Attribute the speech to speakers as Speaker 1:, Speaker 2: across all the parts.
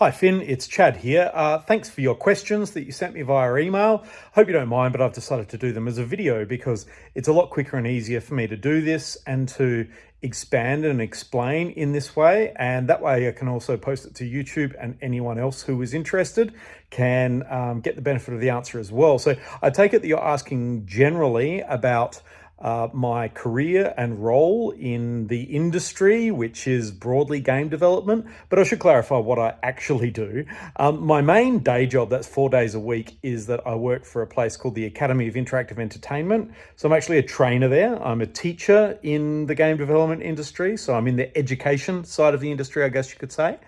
Speaker 1: Hi Finn, it's Chad here. Thanks for your questions that you sent me via email. Hope you don't mind, but I've decided to do them as a video because it's a lot quicker and easier for me to do this and to expand and explain in this way. And that way I can also post it to YouTube and anyone else who is interested can get the benefit of the answer as well. So I take it that you're asking generally about my career and role in the industry, which is broadly game development. But I should clarify what I actually do. My main day job, that's 4 days a week, is that I work for a place called the Academy of Interactive Entertainment. So I'm actually a trainer there. I'm a teacher in the game development industry. So I'm in the education side of the industry, I guess you could say.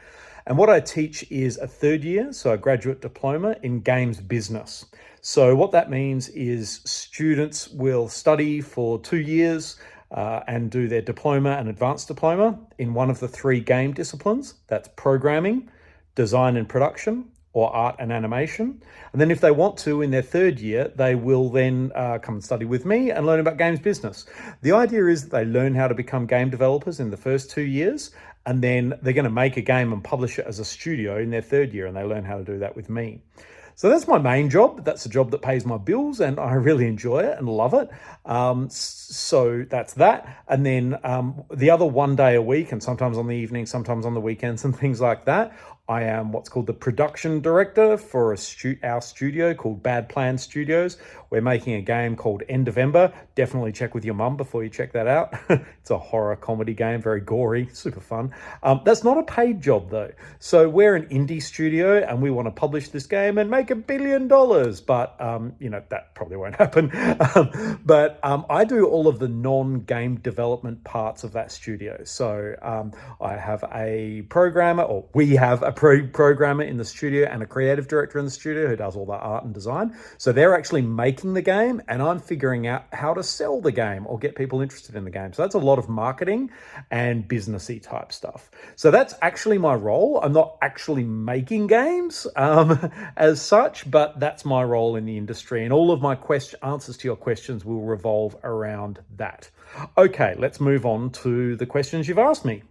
Speaker 1: And what I teach is a third year, so a graduate diploma in games business. So what that means is students will study for 2 years and do their diploma and advanced diploma in one of the three game disciplines. That's programming, design and production, or art and animation. And then if they want to, in their third year, they will then come and study with me and learn about games business. The idea is that they learn how to become game developers in the first 2 years, and then they're going to make a game and publish it as a studio in their third year, and they learn how to do that with me. So that's my main job. That's the job that pays my bills, and I really enjoy it and love it. So that's that. And then the other 1 day a week, and sometimes on the evening, sometimes on the weekends and things like that, I am what's called the production director for our studio called Bad Plan Studios. We're making a game called End of Ember. Definitely check with your mum before you check that out. It's a horror comedy game, very gory, super fun. That's not a paid job though. So we're an indie studio and we want to publish this game and make $1 billion. But, that probably won't happen. But I do all of the non-game development parts of that studio. So I have a programmer, or we have a programmer in the studio and a creative director in the studio who does all the art and design. So they're actually making the game and I'm figuring out how to sell the game or get people interested in the game. So that's a lot of marketing and businessy type stuff. So that's actually my role. I'm not actually making games as such, but that's my role in the industry. And all of my answers to your questions will revolve around that. Okay, let's move on to the questions you've asked me.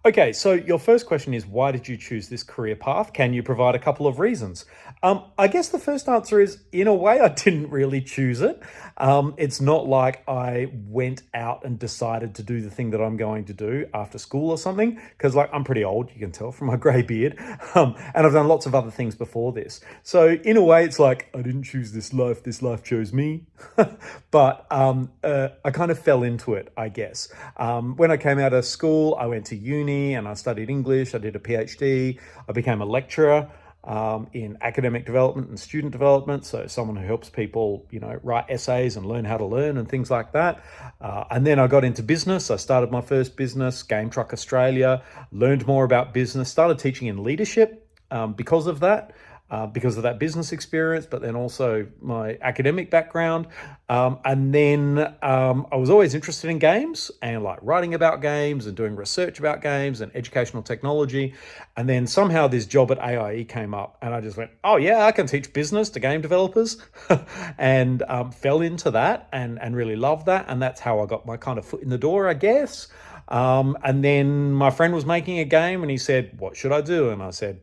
Speaker 1: Okay, so your first question is, why did you choose this career path? Can you provide a couple of reasons? I guess the first answer is, in a way, I didn't really choose it. It's not like I went out and decided to do the thing that I'm going to do after school or something, because I'm pretty old, you can tell from my grey beard, and I've done lots of other things before this. So in a way, it's like, I didn't choose this life chose me. But I kind of fell into it, I guess. When I came out of school, I went to uni and I studied English. I did a PhD. I became a lecturer in academic development and student development. So someone who helps people, write essays and learn how to learn and things like that. And then I got into business. I started my first business, Game Truck Australia, learned more about business, started teaching in leadership because of that. Because of that business experience, but then also my academic background. And then I was always interested in games and writing about games and doing research about games and educational technology. And then somehow this job at AIE came up and I just went, oh yeah, I can teach business to game developers and fell into that and really loved that. And that's how I got my kind of foot in the door, I guess. And then my friend was making a game and he said, what should I do? And I said,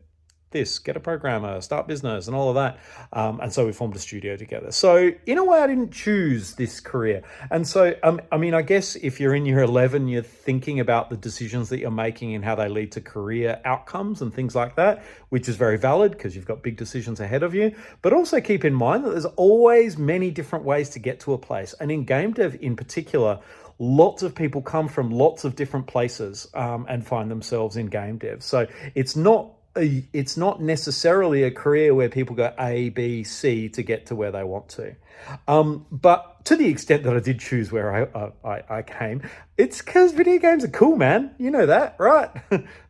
Speaker 1: get a programmer, start business and all of that. And so we formed a studio together. So in a way, I didn't choose this career. And so, I guess if you're in year 11, you're thinking about the decisions that you're making and how they lead to career outcomes and things like that, which is very valid because you've got big decisions ahead of you. But also keep in mind that there's always many different ways to get to a place. And in game dev in particular, lots of people come from lots of different places and find themselves in game dev. So it's not necessarily a career where people go A, B, C to get to where they want to. But to the extent that I did choose where I came, it's because video games are cool, man. You know that, right?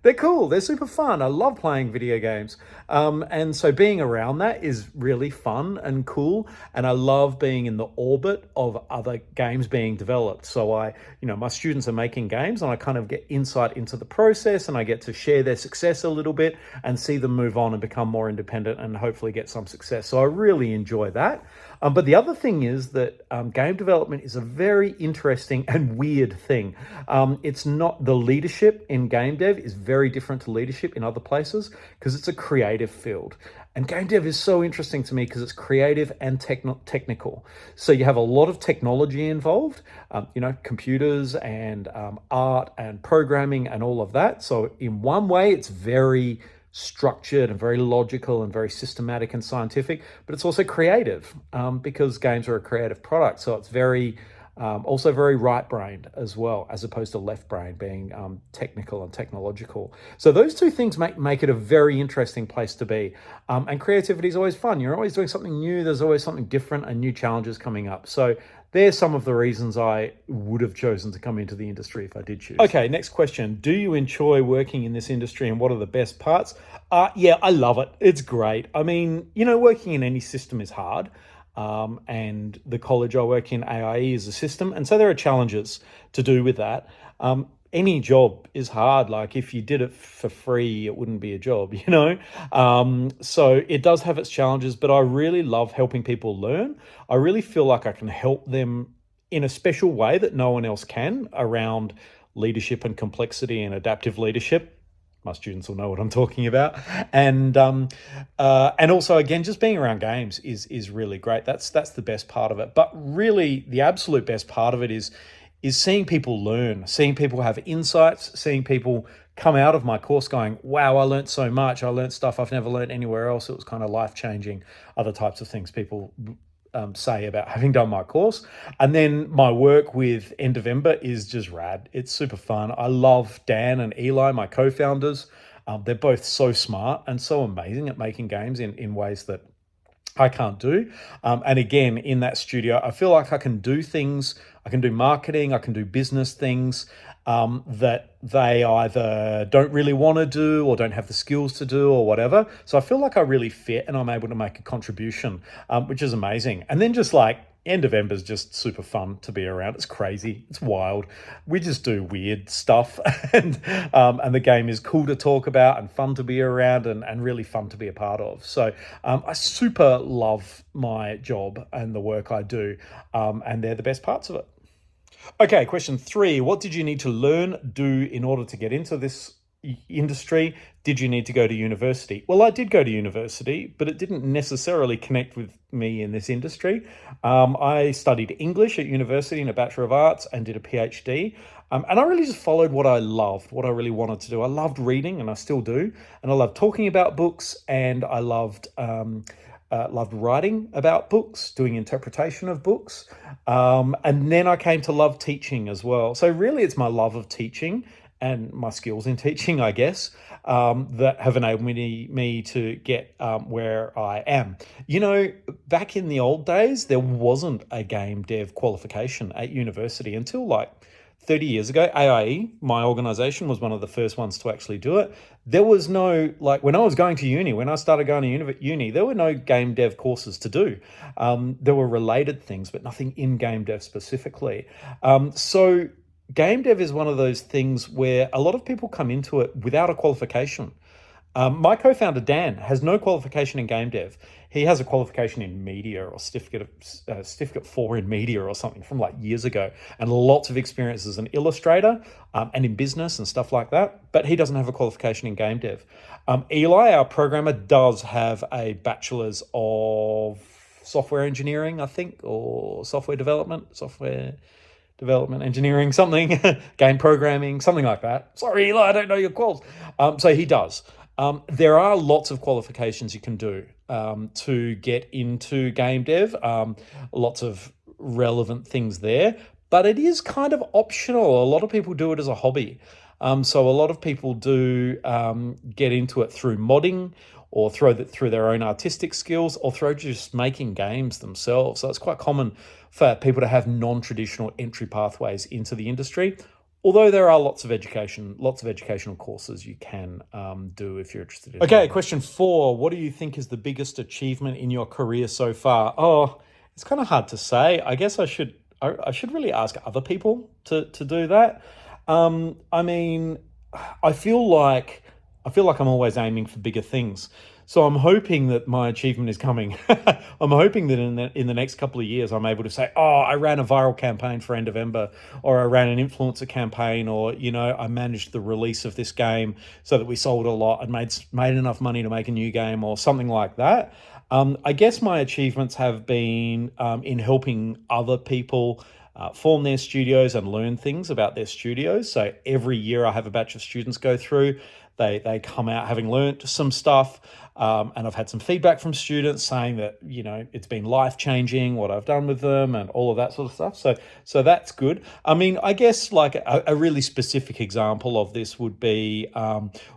Speaker 1: They're cool. They're super fun. I love playing video games. And so being around that is really fun and cool. And I love being in the orbit of other games being developed. So my students are making games and I kind of get insight into the process and I get to share their success a little bit and see them move on and become more independent and hopefully get some success. So I really enjoy that. But the other thing is that game development is a very interesting and weird thing. It's not the leadership in game dev is very different to leadership in other places because it's a creative field. And game dev is so interesting to me because it's creative and technical. So you have a lot of technology involved, computers and art and programming and all of that. So in one way, it's very structured and very logical and very systematic and scientific, but it's also creative because games are a creative product. So it's very also very right-brained as well, as opposed to left-brained being technical and technological. So those two things make it a very interesting place to be. And creativity is always fun. You're always doing something new. There's always something different and new challenges coming up. So there's some of the reasons I would have chosen to come into the industry if I did choose. Okay, next question. Do you enjoy working in this industry and what are the best parts? Yeah, I love it. It's great. I mean, working in any system is hard. And the college I work in, AIE, is a system. And so there are challenges to do with that. Any job is hard. Like if you did it for free, it wouldn't be a job, So it does have its challenges, but I really love helping people learn. I really feel like I can help them in a special way that no one else can around leadership and complexity and adaptive leadership. My students will know what I'm talking about, and also again, just being around games is really great. That's the best part of it. But really, the absolute best part of it is seeing people learn, seeing people have insights, seeing people come out of my course going, wow, I learned so much. I learned stuff I've never learned anywhere else. It was kind of life-changing. Other types of things people say about having done my course. And then my work with Endovember is just rad. It's super fun. I love Dan and Eli, my co-founders. They're both so smart and so amazing at making games in ways that I can't do. And again, in that studio, I feel like I can do things. I can do marketing. I can do business things that they either don't really want to do or don't have the skills to do or whatever. So I feel like I really fit and I'm able to make a contribution, which is amazing. And then just like Endovember is just super fun to be around. It's crazy. It's wild. We just do weird stuff and the game is cool to talk about and fun to be around and really fun to be a part of. So I super love my job and the work I do and they're the best parts of it. Okay, question 3. What did you need to learn, do in order to get into this industry? Did you need to go to university? Well, I did go to university, but it didn't necessarily connect with me in this industry. I studied English at university in a Bachelor of Arts and did a PhD. And I really just followed what I loved, what I really wanted to do. I loved reading, and I still do. And I loved talking about books, and I loved writing about books, doing interpretation of books. And then I came to love teaching as well. So really, it's my love of teaching and my skills in teaching, I guess, that have enabled me to get where I am. Back in the old days, there wasn't a game dev qualification at university until like 30 years ago. AIE, my organization, was one of the first ones to actually do it. There was no, like when I was going to uni, when I started going to uni, there were no game dev courses to do. There were related things, but nothing in game dev specifically. So game dev is one of those things where a lot of people come into it without a qualification. My co-founder, Dan, has no qualification in game dev. He has a qualification in media or certificate 4 in media or something from like years ago, and lots of experience as an illustrator and in business and stuff like that. But he doesn't have a qualification in game dev. Eli, our programmer, does have a bachelor's of software engineering, I think, or software development engineering, something, game programming, something like that. Sorry, Eli, I don't know your quals. So he does. There are lots of qualifications you can do to get into game dev, lots of relevant things there, but it is kind of optional. A lot of people do it as a hobby. So a lot of people do get into it through modding or through their own artistic skills or through just making games themselves. So it's quite common for people to have non-traditional entry pathways into the industry. Although there are lots of educational courses you can do if you're interested in. Okay, question 4. What do you think is the biggest achievement in your career so far? Oh, it's kind of hard to say. I guess I should really ask other people to do that. I mean, I feel like I feel like I'm always aiming for bigger things. So I'm hoping that my achievement is coming. I'm hoping that in the next couple of years, I'm able to say, oh, I ran a viral campaign for End of Ember, or I ran an influencer campaign, or, I managed the release of this game so that we sold a lot and made enough money to make a new game, or something like that. I guess my achievements have been in helping other people form their studios and learn things about their studios. So every year I have a batch of students go through. They come out having learned some stuff, and I've had some feedback from students saying that it's been life-changing what I've done with them and all of that sort of stuff. So that's good. I mean, I guess like a really specific example of this would be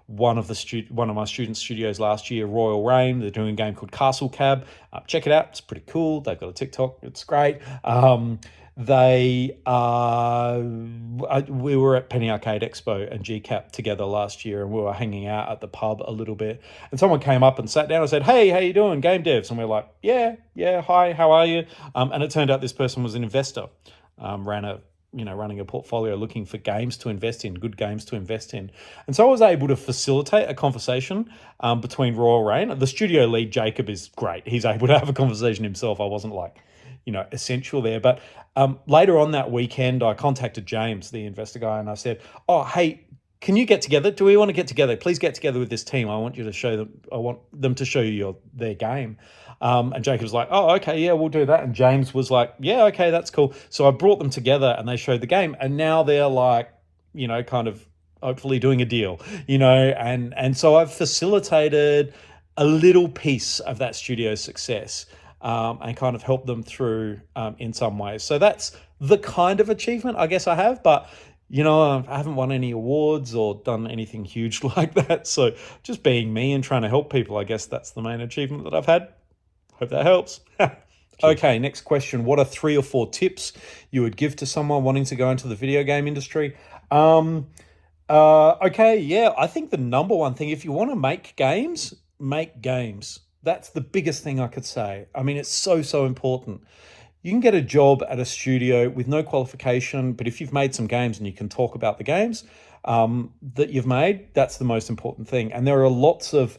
Speaker 1: one of my students' studios last year, Royal Reign. They're doing a game called Castle Cab. Check it out; it's pretty cool. They've got a TikTok; it's great. We were at Penny Arcade Expo and GCAP together last year, and we were hanging out at the pub a little bit, and someone came up and sat down and said, "Hey, how you doing, game devs?" And we're like, yeah, hi, how are you? And it turned out this person was an investor, running a portfolio, looking for games to invest in, good games to invest in. And so I was able to facilitate a conversation between Royal Reign. The studio lead, Jacob, is great. He's able to have a conversation himself. I wasn't essential there. But later on that weekend, I contacted James, the investor guy, and I said, oh, hey, can you get together? Do we want to get together? Please get together with this team. I want them to show you their game. And Jacob was like, oh, okay, yeah, we'll do that. And James was like, yeah, okay, that's cool. So I brought them together and they showed the game. And now they're like, kind of hopefully doing a deal, and so I've facilitated a little piece of that studio's success. And kind of help them through in some ways. So that's the kind of achievement I guess I have, but I haven't won any awards or done anything huge like that. So just being me and trying to help people, I guess that's the main achievement that I've had. Hope that helps. Okay, next question. What are 3 or 4 tips you would give to someone wanting to go into the video game industry? Okay, yeah, I think the number one thing, if you want to make games, make games. That's the biggest thing I could say. I mean, it's so important. You can get a job at a studio with no qualification, but if you've made some games and you can talk about the games that you've made, that's the most important thing. And there are lots of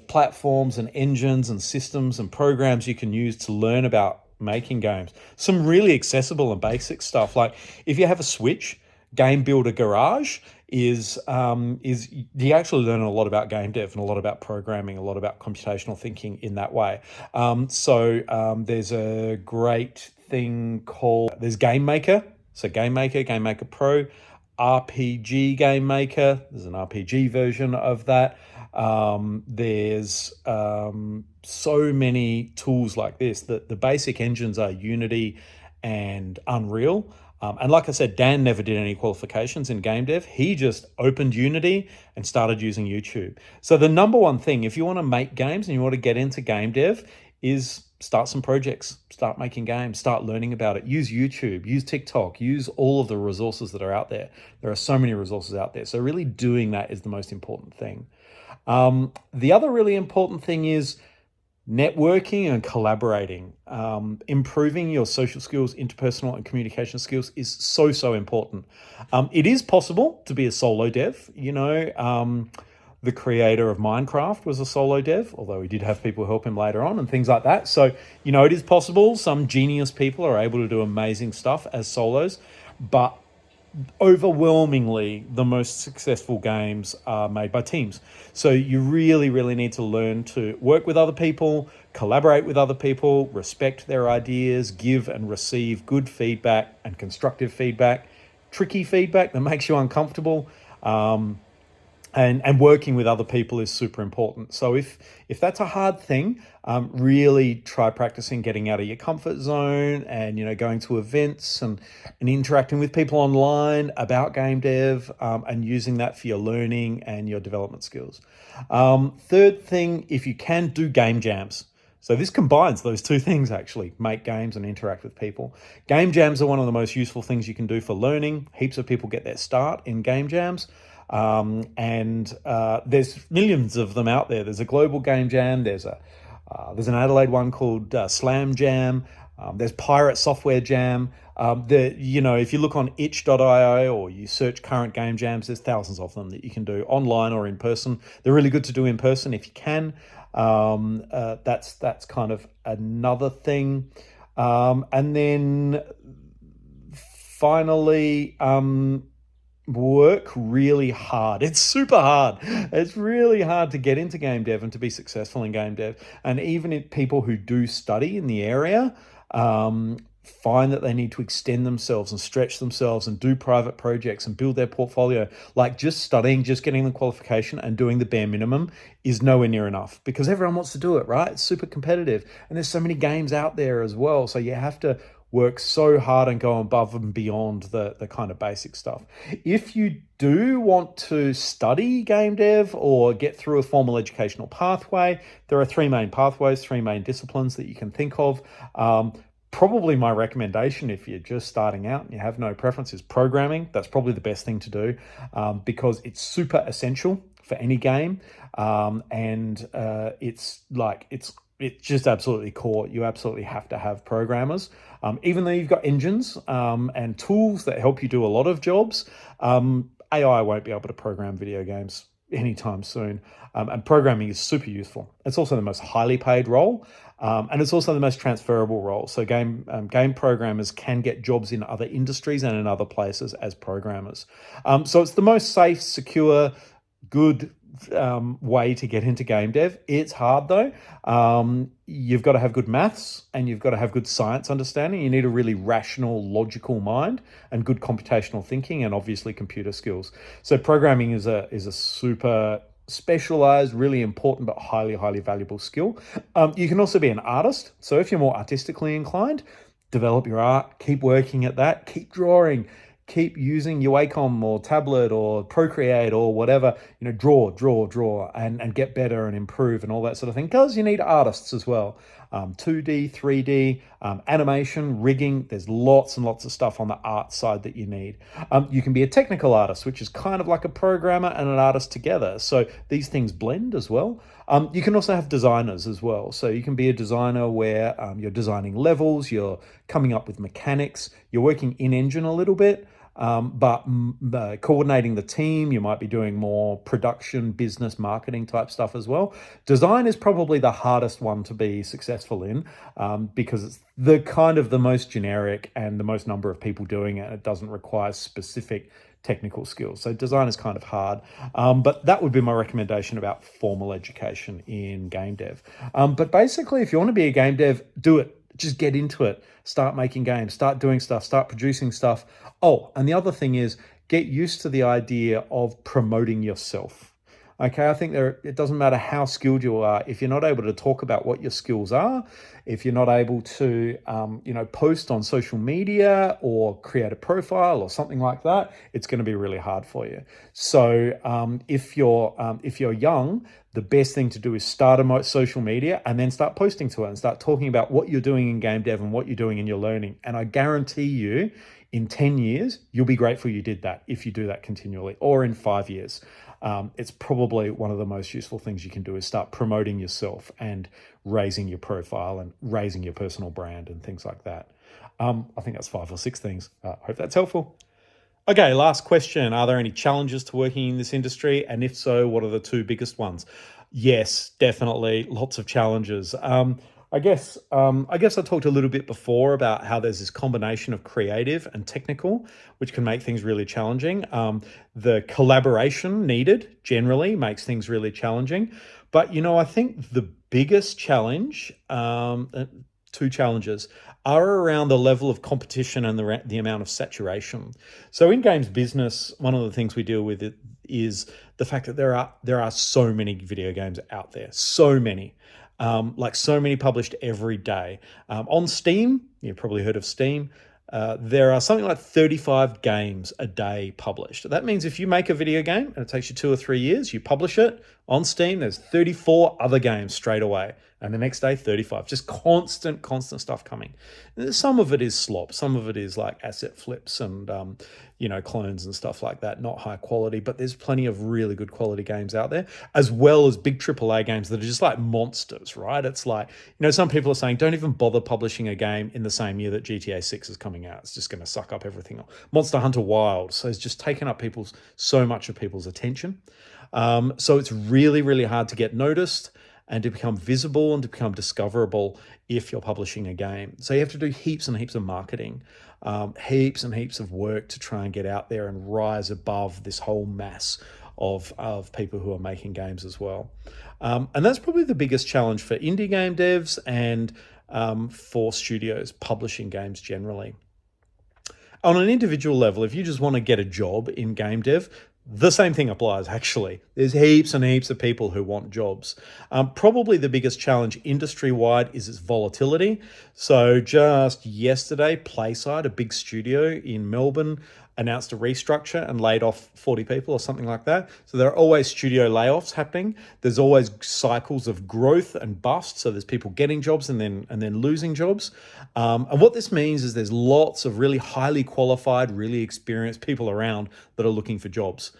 Speaker 1: platforms and engines and systems and programs you can use to learn about making games. Some really accessible and basic stuff. Like if you have a Switch, Game Builder Garage is you actually learn a lot about game dev and a lot about programming, a lot about computational thinking in that way. There's a great thing there's Game Maker. So Game Maker Pro, RPG Game Maker. There's an RPG version of that. There's so many tools like this. The basic engines are Unity and Unreal. And like I said, Dan never did any qualifications in game dev. He just opened Unity and started using YouTube. So the number one thing, if you want to make games and you want to get into game dev, is start some projects, start making games, start learning about it. Use YouTube, use TikTok, use all of the resources that are out there. There are so many resources out there. So really doing that is the most important thing. The other really important thing is networking and collaborating. Improving your social skills, interpersonal and communication skills is so important. It is possible to be a solo dev. The creator of Minecraft was a solo dev, although he did have people help him later on and things like that. So, it is possible. Some genius people are able to do amazing stuff as solos, but overwhelmingly the most successful games are made by teams. So you really need to learn to work with other people, collaborate with other people, respect their ideas, give and receive good feedback and constructive feedback, tricky feedback that makes you uncomfortable. And working with other people is super important. So if that's a hard thing, really try practicing getting out of your comfort zone and going to events and interacting with people online about game dev and using that for your learning and your development skills. Third thing, if you can, do game jams. So this combines those two things, actually, make games and interact with people. Game jams are one of the most useful things you can do for learning. Heaps of people get their start in game jams. There's millions of them out there. There's a global game jam. There's an Adelaide one called Slam Jam. There's Pirate Software Jam. If you look on itch.io or you search current game jams, there's thousands of them that you can do online or in person. They're really good to do in person if you can. That's kind of another thing. And then finally, work really hard. It's super hard. It's really hard to get into game dev and to be successful in game dev. And even if people who do study in the area find that they need to extend themselves and stretch themselves and do private projects and build their portfolio, like just studying, just getting the qualification and doing the bare minimum is nowhere near enough because everyone wants to do it, right? It's super competitive. And there's so many games out there as well. So you have to work so hard and go above and beyond the kind of basic stuff. If you do want to study game dev or get through a formal educational pathway, there are three main pathways, three main disciplines that you can think of. Probably my recommendation if you're just starting out and you have no preference is programming. That's probably the best thing to do because it's super essential for any game. It's just absolutely core. You absolutely have to have programmers. Even though you've got engines and tools that help you do a lot of jobs, AI won't be able to program video games anytime soon. And programming is super useful. It's also the most highly paid role. And it's also the most transferable role. So game programmers can get jobs in other industries and in other places as programmers. So it's the most safe, secure, good way to get into game dev. It's hard though. You've got to have good maths and you've got to have good science understanding. You need a really rational, logical mind and good computational thinking and obviously computer skills. So programming is a super specialized, really important, but highly, highly valuable skill. You can also be an artist. So if you're more artistically inclined, develop your art, keep working at that, keep drawing, keep using your Wacom or tablet or Procreate or whatever, draw and get better and improve and all that sort of thing, because you need artists as well. 2D, 3D, animation, rigging. There's lots and lots of stuff on the art side that you need. You can be a technical artist, which is kind of like a programmer and an artist together. So these things blend as well. You can also have designers as well. So you can be a designer where you're designing levels, you're coming up with mechanics, you're working in engine a little bit. But coordinating the team, you might be doing more production, business, marketing type stuff as well. Design is probably the hardest one to be successful in because it's the most generic and the most number of people doing it. It doesn't require specific technical skills. So design is kind of hard. But that would be my recommendation about formal education in game dev. But basically, if you want to be a game dev, do it. Just get into it. Start making games, start doing stuff, start producing stuff. Oh, and the other thing is get used to the idea of promoting yourself. Okay, I think it doesn't matter how skilled you are. If you're not able to talk about what your skills are, if you're not able to, post on social media or create a profile or something like that, it's going to be really hard for you. So if you're young, the best thing to do is start a social media and then start posting to it and start talking about what you're doing in game dev and what you're doing in your learning. And I guarantee you, in 10 years, you'll be grateful you did that if you do that continually, or in 5 years. It's probably one of the most useful things you can do is start promoting yourself and raising your profile and raising your personal brand and things like that. I think that's 5 or 6 things. Hope that's helpful. Okay, last question. Are there any challenges to working in this industry? And if so, what are the 2 biggest ones? Yes, definitely. Lots of challenges. I guess I talked a little bit before about how there's this combination of creative and technical, which can make things really challenging. The collaboration needed generally makes things really challenging. But, I think the biggest challenge, 2 challenges, are around the level of competition and the amount of saturation. So in games business, one of the things we deal with is the fact that there are so many video games out there, so many. So many published every day. On Steam, you've probably heard of Steam, there are something like 35 games a day published. That means if you make a video game and it takes you 2 or 3 years, you publish it, On Steam, there's 34 other games straight away. And the next day, 35. Just constant stuff coming. Some of it is slop. Some of it is like asset flips and, clones and stuff like that. Not high quality, but there's plenty of really good quality games out there, as well as big AAA games that are just like monsters, right? It's like, some people are saying, don't even bother publishing a game in the same year that GTA 6 is coming out. It's just going to suck up everything. Monster Hunter Wild. So it's just taken up so much of people's attention. So it's really, really hard to get noticed and to become visible and to become discoverable if you're publishing a game. So you have to do heaps and heaps of marketing, heaps and heaps of work to try and get out there and rise above this whole mass of people who are making games as well. And that's probably the biggest challenge for indie game devs and for studios publishing games generally. On an individual level, if you just want to get a job in game dev, the same thing applies, actually. There's heaps and heaps of people who want jobs. Probably the biggest challenge industry-wide is its volatility. So just yesterday, Playside, a big studio in Melbourne, announced a restructure and laid off 40 people or something like that. So there are always studio layoffs happening. There's always cycles of growth and bust. So there's people getting jobs and then losing jobs. And what this means is there's lots of really highly qualified, really experienced people around that are looking for jobs.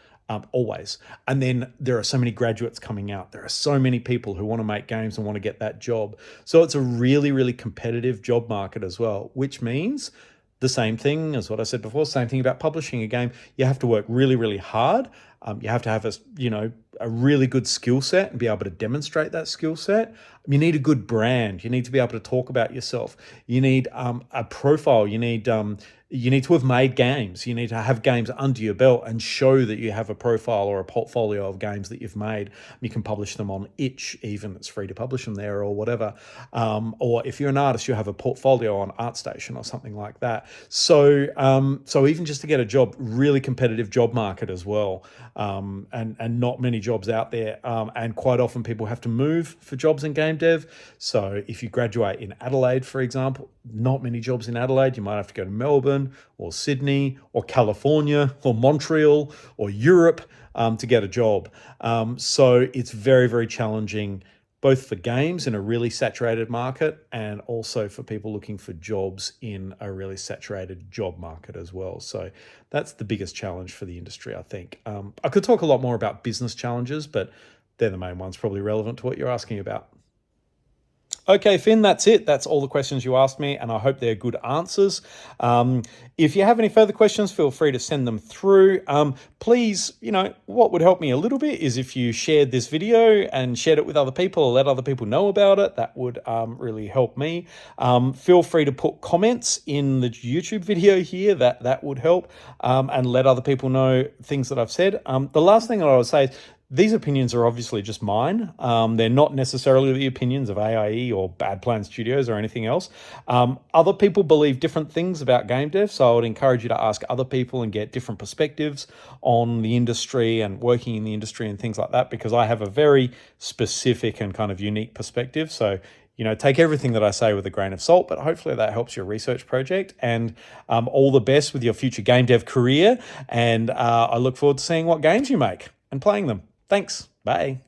Speaker 1: Always. And then there are so many graduates coming out. There are so many people who want to make games and want to get that job. So it's a really, really competitive job market as well, which means the same thing as what I said before, same thing about publishing a game. You have to work really, really hard. You have to have a really good skill set and be able to demonstrate that skill set. You need a good brand. You need to be able to talk about yourself. You need a profile. You need to have made games. You need to have games under your belt and show that you have a profile or a portfolio of games that you've made. You can publish them on Itch, even. It's free to publish them there or whatever. Or if you're an artist, you have a portfolio on ArtStation or something like that. So even just to get a job, really competitive job market as well. And not many jobs out there. And quite often people have to move for jobs in game dev. So if you graduate in Adelaide, for example, not many jobs in Adelaide. You might have to go to Melbourne or Sydney or California or Montreal or Europe to get a job. So it's very, very challenging, both for games in a really saturated market and also for people looking for jobs in a really saturated job market as well. So that's the biggest challenge for the industry, I think. I could talk a lot more about business challenges, but they're the main ones probably relevant to what you're asking about. Okay, Finn, that's it. That's all the questions you asked me, and I hope they're good answers. If you have any further questions, feel free to send them through. Please, what would help me a little bit is if you shared this video and shared it with other people or let other people know about it. That would really help me. Feel free to put comments in the YouTube video here. That would help, and let other people know things that I've said. The last thing that I would say is, these opinions are obviously just mine. They're not necessarily the opinions of AIE or Bad Plan Studios or anything else. Other people believe different things about game dev, so I would encourage you to ask other people and get different perspectives on the industry and working in the industry and things like that, because I have a very specific and kind of unique perspective. So, take everything that I say with a grain of salt, but hopefully that helps your research project. And all the best with your future game dev career. And I look forward to seeing what games you make and playing them. Thanks. Bye.